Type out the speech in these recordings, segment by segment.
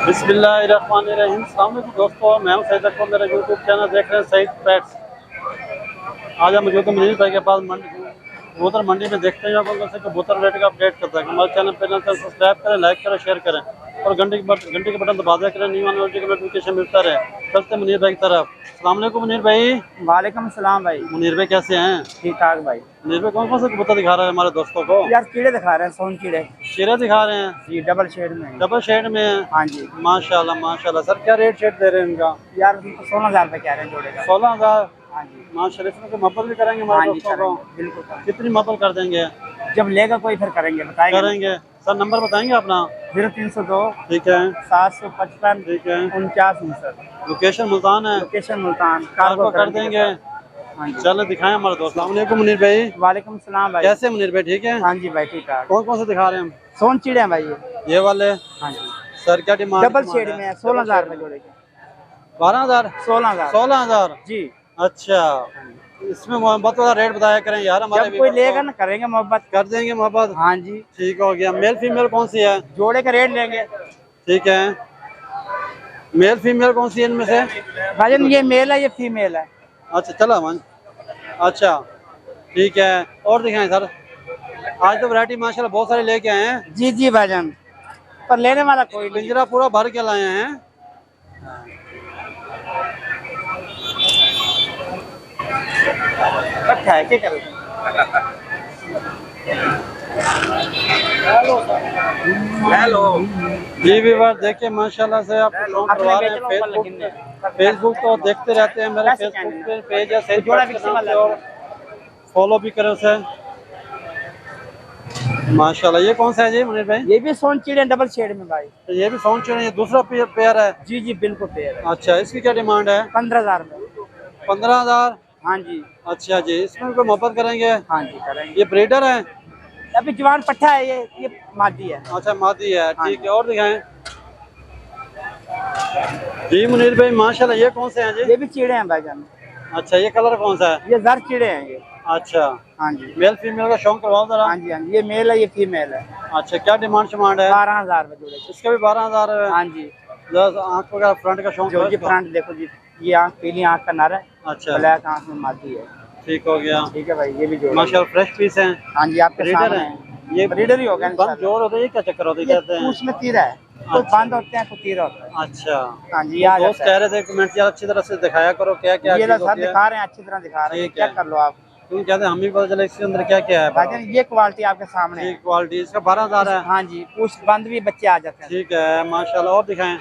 बिस्मिल्लाहिर्रहमानिर्रहीम। अस्सलाम वालेकुम दोस्तों, मैं हूं सईद अकबर। मेरा यूट्यूब चैनल देख रहे हैं सईद पेट्स। आज हम मौजूद मुनीर भाई के पास कबूतर मंडी में देखते हैं कौन से कबूतर रेट का अपडेट करता है। हमारे चैनल पहले सब्सक्राइब करें, लाइक करें, शेयर करें और घंटे के बटन दबा दिया करें। न्यू नॉलेज का नोटिफिकेशन मिलता रहे। चलते मुनीर भाई की तरफ। अस्सलाम वालेकुम मुनीर भाई। वालेकुम सलाम भाई। मुनीर भाई कैसे हैं? ठीक ठाक भाई। मुनीर भाई कौन कौन से कबूतर दिखा रहे हैं हमारे दोस्तों को? यार कीड़े दिखा रहे हैं, सोन कीड़े। शीरा दिखा रहे हैं जी डबल शेड में। डबल शेड में है। हाँ जी। माशाल्लाह माशाल्लाह। सर क्या रेट शेड दे रहे हैं इनका? यार 16,000 रुपये कह रहे हैं जोड़े का। 16,000। हाँ जी। माशाल्लाह। इसमें तो मोहब्बत भी करेंगे हमारे हाँ जी दोस्तों को? करेंगे, बिल्कुल करेंगे। कितनी मोहब्बत कर देंगे? जब लेगा कोई फिर करेंगे, बताएंगे। करेंगे। सर नंबर बताएंगे अपना? 0302 ठीक है 755 ठीक है। 49 लोकेशन मुल्तान है। लोकेशन मुल्तान। कार्गो कर देंगे। हाँ जी। चलो दिखाएं हमारे दोस्त। अस्सलाम वालेकुम मुनीर भाई। वालेकुम सलाम भाई। कैसे मुनीर भाई? ठीक है। हाँ जी भाई ठीक ठाक। कौन कौन से दिखा रहे हैं हम? सोन चिड़े हैं भाई ये वाले? हाँ जी। सर क्या डिमांड? डबल शेड में है, 16,000 रुपये जोड़े के। 12,000? 16,000। 16,000। जी। अच्छा, इसमें मोहब्बत वाला रेट बताया करें यार हमारे। जब कोई लेगा ना करेंगे मोहब्बत। कर देंगे मोहब्बत। हाँ जी। ठीक हो गया। मेल फीमेल कौन सी है? जोड़े का रेट लेंगे। ठीक है। मेल फीमेल कौन सी है इनमें से? भाईजान ये मेल है, ये फीमेल है। अच्छा चला मन। अच्छा ठीक है। और दिखाएं सर। आज तो वैरायटी माशाल्लाह बहुत सारे लेके आए हैं। जी जी भाईजान, पर लेने वाला कोई नहीं। पिंजरा पूरा भर के लाए हैं। रखा है क्या करें? हेलो जी व्यूअर देखिए माशाल्लाह से आप शौक करवा रहे हैं। फेसबुक तो देखते रहते हैं। मेरे फेसबुक पे पेज है सही जोड़ा के नाम से, और फॉलो भी करें उसे। माशाल्लाह। ये कौन सा है जी मुनीर भाई? ये भी सोन चिड़िया डबल शेड में भाई। तो ये भी साउंड चाहिए। ये दूसरा पेयर है? जी जी बिल्कुल पेयर है। अच्छा, इसकी क्या डिमांड है? 15,000 में। 15,000। हाँ जी। अच्छा जी, इसमें कोई मोहब्बत करेंगे? हाँ जी करेंगे। ये ब्रीडर है? अभी जवान पट्टा है, ये मादी है। अच्छा मादी है। हाँ ठीक है। और दिखाएं जी मुनीर भाई। माशाल्लाह। ये कौन से हैं जी? ये भी चिड़े हैं भाईजान। अच्छा, ये कलर कौन सा है? ये जर चिड़े हैं ये। अच्छा, हाँ जी। मेल फीमेल का शौक करवाओ जरा। हाँ जी हाँ जी, ये मेल है, ये फीमेल है। अच्छा, क्या डिमांड शमांड है? 12,000 में जोड़े। इसका भी 12,000 है। हाँ जी। आँख वगैरह फ्रंट का शौक जो है जी इसका? फ्रंट देखो जी, ये आँख पीली आँख का नर है, अच्छा ब्लैक आँख में मादी है। ठीक हो गया। ठीक है भाई, ये भी जोड़ा। माशाल्लाह फ्रेश पीस है। हाँ जी आपके ब्रीडर सामने है है। ये? ब्रीडर ही होगा बंद इंशाल्लाह। जोर होता है? ये क्या चक्कर होता है ये कहते हैं? पूछ में तीरा है, कोई अच्छा। बंद होते हैं, कोई तीरा होता है। अच्छा। हाँ जी आ दोस्त जाता कह है। रहे थे कमेंट यार अच्छी तरह से दिखाया करो क्या क्या ये चीज सर होती है। दिखा रहे हैं, अच्छी तरह दिखा रहे हैं, ठीक है। चेक कर लो आप। तुम कहते हैं हम भी पता चले इसके अंदर क्या क्या है। भाईजान ये क्वालिटी आपके सामने है। ठीक क्वालिटी। इसका 12,000 है? हाँ जी, पूछ बंद भी बच्चे आ जाते हैं। ठीक है माशाल्लाह। और दिखाएं?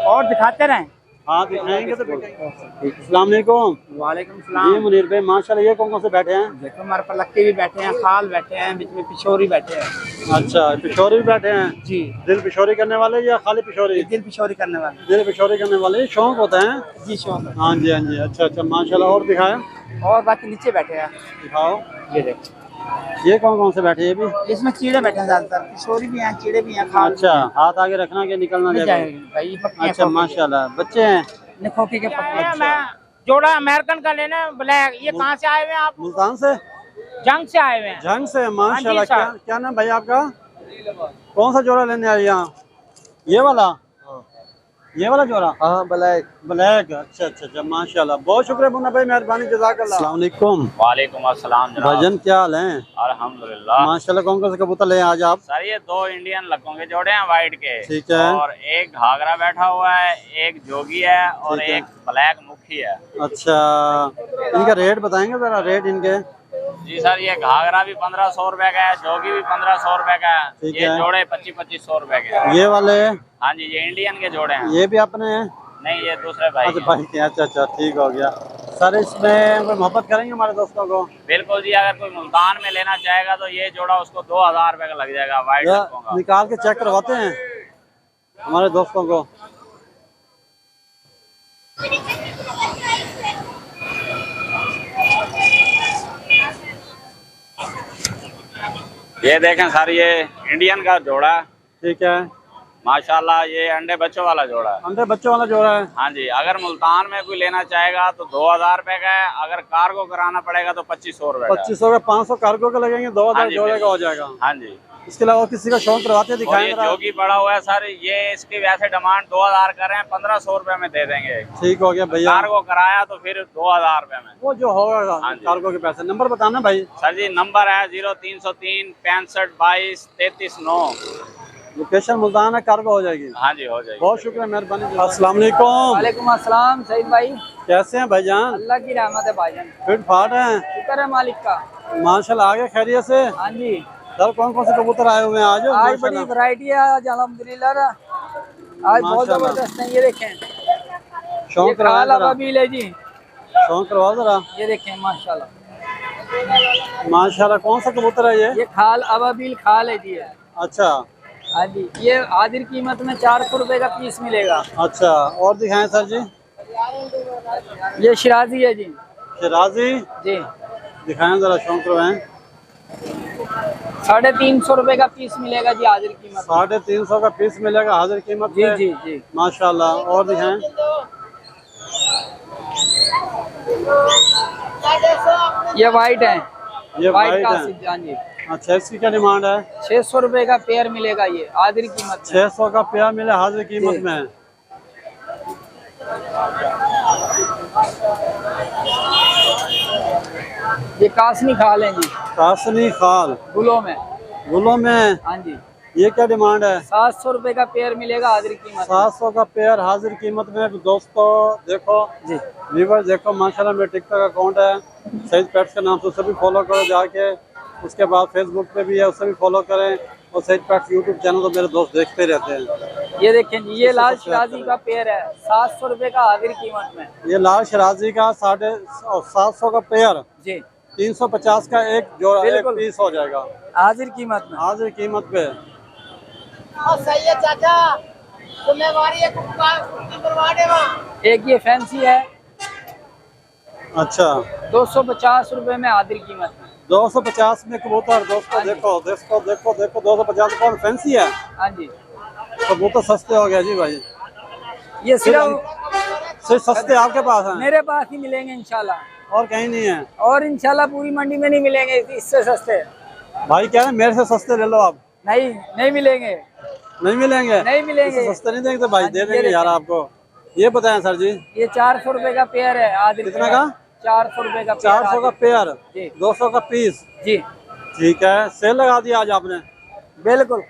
और दिखाते रहें। हाँ दिखाएंगे तो बिल्कुल। अस्सलाम वालेकुम। वालेकुम जी सलाम। मुनीर भाई माशाल्लाह। ये कौन कौन से बैठे हैं? देखो हमारे पर लक्के भी बैठे हैं, खाल बैठे हैं, बीच में पिशोरी बैठे हैं। अच्छा, पिशोरी भी बैठे हैं? जी। दिल पिशोरी करने वाले या खाली पिशोरी? ये दिल पिशोरी करने वाले। दिल पिशोरी करने वाले। ये शौक होता है? जी शौक है। हाँ जी हाँ जी। अच्छा अच्छा माशाल्लाह। और दिखाएं? और बाकी नीचे बैठे हैं। दिखाओ। ये देखो, ये कौन कौन से बैठे हैं? ये भी? इसमें चीड़े बैठे हैं ज्यादातर, पिशोरी भी हैं, चीड़े भी हैं, खाल अच्छा, हाथ आगे रखना कि निकलना मिल जाएगा? जाएगी भाई। ये पक्के हैं, अच्छा खोखे के। माशाल्लाह। बच्चे हैं? ये खोखे के पक्के हैं। अच्छा। जोड़ा अमेरिकन का लेना है ब्लैक। ये कहाँ से आए हुए हैं आप? मुल्तान से? जंग से आए हुए हैं। जंग से? माशाल्लाह। सर। क्या क्या नाम भाई आपका? कौन सा जोड़ा लेने आए यहाँ? ये वाला? ये वाला जोड़ा? हाँ ब्लैक। ब्लैक। अच्छा अच्छा अच्छा माशाल्लाह। बहुत शुक्रिया मुन्ना भाई, मेहरबानी जज़ाकल्लाह। अस्सलाम वालेकुम। वालेकुम अस्सलाम जनाब। भाईजान क्या हाल है? अल्हम्दुलिल्लाह। माशाल्लाह। कौन कौन से कबूतर ले आज आप? सर ये 2 इंडियन लक्कों के जोड़े हैं वाइट के। ठीक है। और एक घाघरा बैठा हुआ है, एक जोगी है और ठीक है। एक ब्लैक मुखी है। अच्छा, इनका रेट बताएंगे जरा? रेट इनके? जी सर, ये घाघरा भी 1500 रुपए का है, जोगी भी 1500 रुपए का है। ठीक ये है। जोड़े 2500 रुपए के हैं। ये वाले? हाँ जी, ये इंडियन के जोड़े हैं। ये भी अपने हैं? नहीं, ये दूसरे भाई अच्छा हैं। भाई के। अच्छा अच्छा ठीक हो गया। सर इसमें कोई मोहब्बत करेंगे हमारे दोस्तों को? बिल्कुल जी, अगर कोई मुल्तान में लेना चाहेगा तो ये जोड़ा उसको 2000 रुपए का लग जाएगा वाइट या लक्कों का। निकाल के चेक करवाते हैं हमारे दोस्तों को? ये देखें सर, ये इंडियन का जोड़ा है। ठीक है माशाल्लाह। ये अंडे बच्चों वाला जोड़ा है। अंडे बच्चों वाला जोड़ा है? हाँ जी, अगर मुल्तान में कोई लेना चाहेगा तो 2000 रुपए का है, अगर कार्गो कराना पड़ेगा तो 2500 रुपए का है। 2500 का। 500 कार्गो का लगेंगे, 2000 हाँ जी, जोड़े का हो जाएगा। हाँ जी। इसके अलावा और किसी का शौक करवाते हैं, और दिखाएं ये जरा। जोगी पड़ा हुआ है सर, ये इसकी वैसे डिमांड 2000 कर रहे हैं, 1500 रुपए में दे देंगे। ठीक हो गया भैया, कार्गो कराया तो फिर 2000 रुपए में। वो जो होगा हाँ जी। कार्गो के पैसे। नंबर बताना भाई। सर जी नंबर है 0303 65 22 33 9। लोकेशन मुल्तान है, कार्गो हो जाएगी। हाँ जी हो जाएगी। बहुत शुक्रिया, मेहरबानी। अस्सलाम वालेकुम। वालेकुम अस्सलाम सईद भाई। कैसे हैं भाईजान? अल्लाह की रहमत है भाईजान, फिट फाट हैं शुक्र है मालिक का। माशाल्लाह। आगे खैरियत से? हाँ जी, सर कौन कौन से कबूतर आए हुए हैं आज? आज बड़ी वैरायटी है आज अल्हम्दुलिल्लाह। आज बहुत माशाल्लाह। जबरदस्त है, ये देखें। ये शौक करवाएं खाल जरा, अबाबील है जी, शौक करवाओ जरा। ये देखें माशाल्लाह। माशाल्लाह। कौन सा कबूतर है ये? ये खाल अबाबील खाल है जी। अच्छा हाँ जी, ये आदिर कीमत में 400 रुपए का पीस मिलेगा। अच्छा, और दिखाएं सर जी। ये शिराजी है जी। शिराजी जी दिखाएं जरा, शौक करवाएं। 350 रुपए का पीस मिलेगा जी आदिर कीमत। 350 का पीस मिलेगा हाजिर कीमत जी पे। जी जी। माशाल्लाह। और दिखाएं। ये वाइट है, ये वाइट वाइट का है। सिद्ध, हाँ जी। अच्छा, इसकी क्या डिमांड है? 600 रुपए का पेयर मिलेगा ये आदिर कीमत में। 600 का पेयर मिले हाजिर कीमत जी। में। ये कासनी खाल है जी, कासनी खाल गुलों में। गुलों में। हाँ जी, ये क्या डिमांड है? 700 रुपए का पेयर मिलेगा आदिर कीमत में। 700 का पेयर हाजिर कीमत में। दोस्तों देखो, जी व्यूवर देखो, माशाल्लाह मेरा टिकटॉक अकाउंट है सईद पेट्स के नाम से, उसे भी फॉलो करो जाके। उसके बाद फेसबुक पे भी है, उसे भी फॉलो करें। और सईद पेट्स यूट्यूब चैनल तो मेरे दोस्त देखते रहते हैं। ये देखें जी, ये लाल शिराजी का पेयर है, 700 रुपए का आदिर कीमत में। ये लाल शराजी का 750 का पेयर, जी 350 का एक जोड़ा, एक बिल्कुल। पीस हो जाएगा आदिर कीमत में। हाजिर कीमत पे। सही है चाचा, जिम्मेवारी है कुत्ती करवा देगा। एक ये फैंसी है, अच्छा 250 रुपए में आदिर कीमत में। 250 में कबूतर। दोस्तों देखो देखो देखो देखो, 250 कौन फैंसी है? हाँ जी, कबूतर सस्ते हो गए जी भाई। ये सिर्फ सस्ते आपके पास हैं मेरे पास ही मिलेंगे इंशाल्लाह, और कहीं नहीं है और इंशाल्लाह पूरी मंडी में नहीं मिलेंगे इससे सस्ते। भाई? क्या है, मेरे से सस्ते ले लो आप। नहीं नहीं मिलेंगे, नहीं मिलेंगे? नहीं मिलेंगे। इससे सस्ते नहीं देंगे तो भाई हाँ जी, दे ये देंगे यार आपको। ये बताएं सर जी। ये 400 रुपए का पेयर है आदिर। कितना का? 400 रुपए का पेयर। 400 का पेयर, जी 200 का पीस। जी ठीक है, सेल लगा दिया आज आपने। बिल्कुल।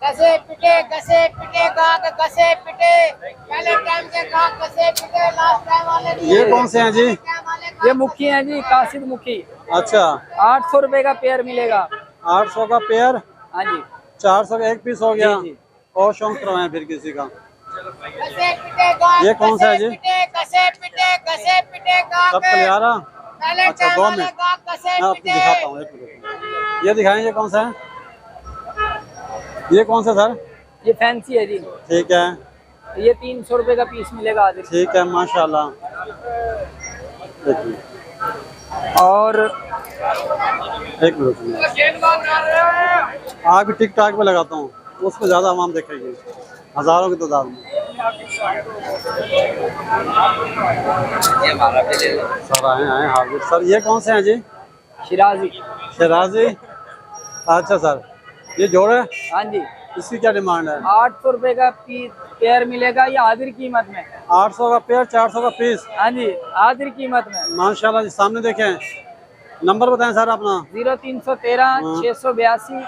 कसे पिटे गाहक कसे पिटे, पहले टाइम के गाहक कसे पिटे, लास्ट टाइम वाले नहीं। ये कौन से हैं जी? टाइम वाले ये मुखी है जी, कासिद मुखी। अच्छा 800 रुपए का पेयर मिलेगा। 800 का पेयर, हाँ जी 400 का एक पीस हो गया। जी, जी। और शौक करवाएं फिर किसी का। कसे पिटे गाहक। ये कौन सा है जी? कसे पिटे गाहक। सब कलियारा। पहले अच्छा, टाइम 2 वाले मिनट गाहक कसे मैं आपको पिटे। दिखाता हूँ, एक मिनट। ये दिखाएं, ये कौन सा है? ये कौन सा सर? ये फैंसी है जी, ठीक है ये 300 रुपए का पीस मिलेगा आदिर। ठीक है माशाल्लाह। एक मिनट और एक मिनट, आगे टिक टाक पे लगाता हूँ, उसमें ज्यादा आवाम देखेगी, हजारों की तादाद में। सर आए हाजिर। सर ये कौन से हैं जी? शिराजी। शराजी। अच्छा सर, ये जोड़े, हाँ जी, इसकी क्या डिमांड है? 800 रुपए का पेयर मिलेगा ये आदिर कीमत में। 800 का पेयर, 400 का पीस। हाँ जी आदिर कीमत में। माशाल्लाह जी। सामने देखें, नंबर बताएं सर अपना। 0313 682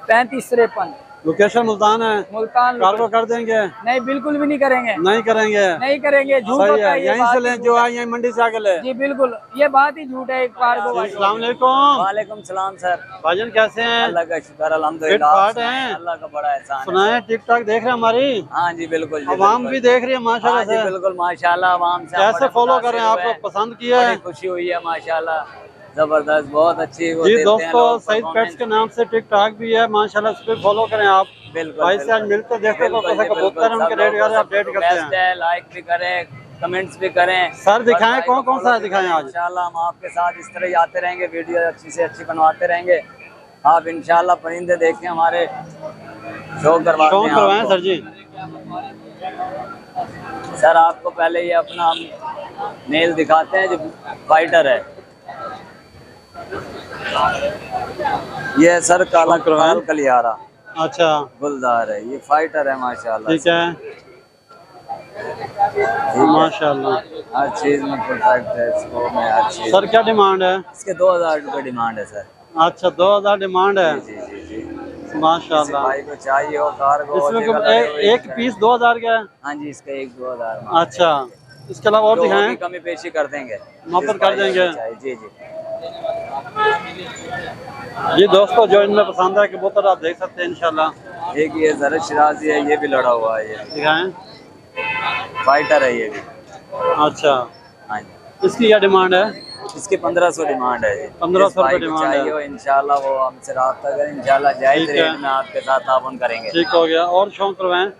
3553। लोकेशन मुल्तान है, मुल्तान। कार्गो कर देंगे? नहीं बिल्कुल भी नहीं करेंगे, नहीं करेंगे? नहीं करेंगे, झूठ सही होता है, है ये यहीं बात से ही लें झूठ जो है। आए, यहीं मंडी से आके ले। जी बिल्कुल, ये बात ही झूठ है एक कार्गो वाली। अस्सलाम वालेकुम। वालेकुम सलाम सर। भाईजान कैसे हैं? अल्लाह का शुक्र फिट अल्हम्दुलिल्लाह। फाट हैं? अल्लाह का बड़ा एहसान है। सुनाए टिक टाक देख रहे हैं हमारी? हाँ जी बिल्कुल जी, आवाम बिल्कुल। भी देख रही है माशाल्लाह हाँ जी से। बिल्कुल माशाल्लाह, आवाम से हम कैसे बड़े फॉलो मुतासिर कर रहे हैं? हुए आपको पसंद किया है? बड़ी खुशी हुई है माशाल्लाह, जबरदस्त, बहुत अच्छी वो जी देते हैं दोस्तों, लोग सईद पेट्स performance। के नाम से टिक टाक भी है माशाल्लाह, इस पे फॉलो करें आप। बिल्कुल भाई से आज मिलते देखते हैं, बिल्कुल कैसे जी, कबूतर बिल्कुल। उनके सब रेट लोगों वगैरह को अपडेट सब करते बेस्ट हैं। है, लाइक भी करें, कमेंट्स भी करें। सर दिखाएं, भाई कौन को कौन सा follow भी दिखाएं करें। आज? इंशाल्लाह हम आपके साथ इस तरह ही आते रहेंगे, वीडियो अच्छी से अच्छी बनवाते रहेंगे। आप इंशाल्लाह परिंदे देखें, हमारे शो करवाते शौक हैं करवाएं आपको। सर जी। सर आपको पहले ये अपना हम मेल दिखाते हैं जो फाइटर है। ये है सर काला शौक करवाएं। काल कलियारा अच्छा गुलदार है, ये फाइटर है माशाल्लाह। ठीक है, माशाल्लाह। हर चीज में परफेक्ट है, इसको में हर चीज। सर क्या डिमांड है? इसके 2000 रुपये डिमांड है सर। अच्छा 2000 डिमांड है, जी जी जी, किसी माशाल्लाह। भाई को चाहिए हो कार को इसमें जगह कुछ लगे हुए एक पीस 2000 का है? हाँ जी, इसका एक 2000। अच्छा, इसके अलावा और जो दिखाएं? होगी कमी पेशी कर देंगे, मुफ्त जिस कर भाई को देंगे। चाहिए। जी जी। ये दोस्तों जो इनमें पसंद है कबूतर आप देख सकते हैं इंशाल्लाह। एक ये जरद शिराजी है, ये भी लड़ा हुआ है, ये दिखाएं। फाइटर है ये भी। अच्छा, हाँ जी, इसकी क्या डिमांड है? इसकी 1500 डिमांड है। 1500 रुपये रुपये डिमांड है। चाहिए हो इंशाल्लाह वो हमसे राब्ता करें, इंशाल्लाह जायज ठीक है। रेट में आपके साथ ताबन करेंगे। ठीक हो गया, और शौक करवाएं?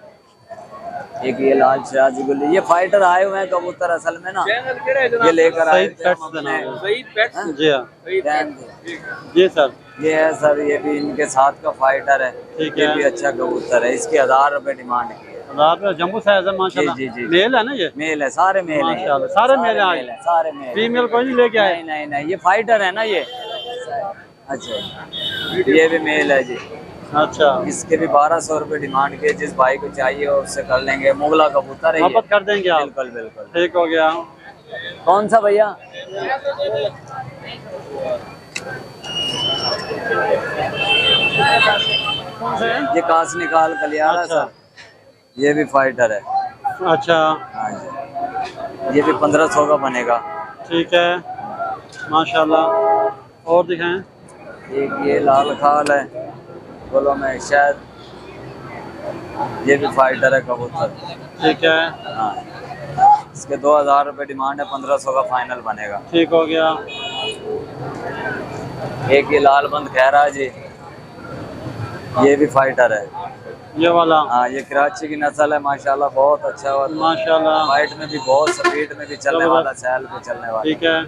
एक ये लाल शिराजी गुल्ली, ये फाइटर आए हुए हैं कबूतर असल में ना, ये लेकर आए सईद थे पेट्स हम देना अपने। है। जी हाँ, ध्यान दे। जी सर। ये है सर, ये भी इनके साथ का फाइटर है। ठीक ये है। भी अच्छा कबूतर है, इसकी 1000 रुपये डिमांड की है। रात में जम्बू साइज है माशाल्लाह। जी, जी, जी। मेल है ना ये? मेल है, सारे मेल हैं। माशाल्लाह, सारे मेल हैं आज। सारे मेल हैं। फीमेल कोई नहीं लेके आए? नहीं नहीं नहीं, ये फाइटर है ना ये। अच्छा, ये भी मेल है जी। अच्छा, इसके भी 1200 रुपये डिमांड के, जिस भाई को चाहिए हो उससे कर लेंगे। मुगला कबूतर है ये। वापस कर देंगे आप? बिल्कुल बिल्कुल। ठीक हो गया। कौन सा भैया? ये कास निकाल कलियारा अच्छा। सर, ये भी फाइटर है। अच्छा, हाँ जी, ये भी 1500 का बनेगा। ठीक है, माशाल्लाह। और दिखाएं? एक ये लाल खाल है बोलो में शायद, ये भी फाइटर है कबूतर। ठीक है, हाँ, इसके 2000 रुपये डिमांड है, 1500 का फाइनल बनेगा। ठीक हो गया। एक ये लाल बंद खैरा जी, ये भी फाइटर है। ये वाला? हाँ, ये कराची की नस्ल है माशाल्लाह, बहुत अच्छा और माशाल्लाह। फाइट में भी बहुत स्पीड में भी चलने वाला, सैल पे चलने वाला। ठीक है,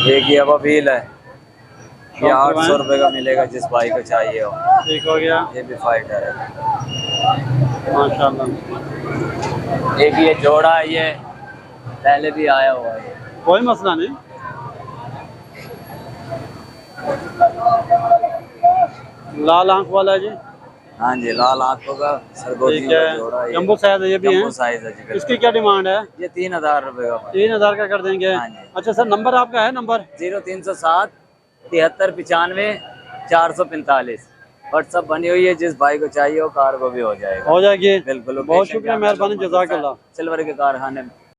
एक ये अबाबील है, ये शौक 800 रुपये का मिलेगा, जिस भाई को चाहिए हो। ठीक हो गया, ये भी फाइटर है। माशाल्लाह। एक ये जोड़ा है, ये पहले भी आया हुआ है। कोई मसला नहीं। लाल आंख वाला है जी? हाँ जी, लाल आंखों का सरगोजी ठीक का है, जोड़ा है। जम्बो साइज है ये भी है? जम्बो साइज है जी, बिल्कुल। इसकी क्या डिमांड है? ये 3000 रुपये का। 3000 का कर देंगे? हाँ जी। अच्छा सर, नंबर आपका है? नंबर 0307 7395 445 व्हाट्सअप बनी हुई है, जिस भाई को चाहिए हो कार को भी हो जाएगा। हो जाएगी? बिल्कुल। बहुत शुक्रिया, मेहरबानी, जज़ाकल्लाह। सिल्वर के कारखाने में।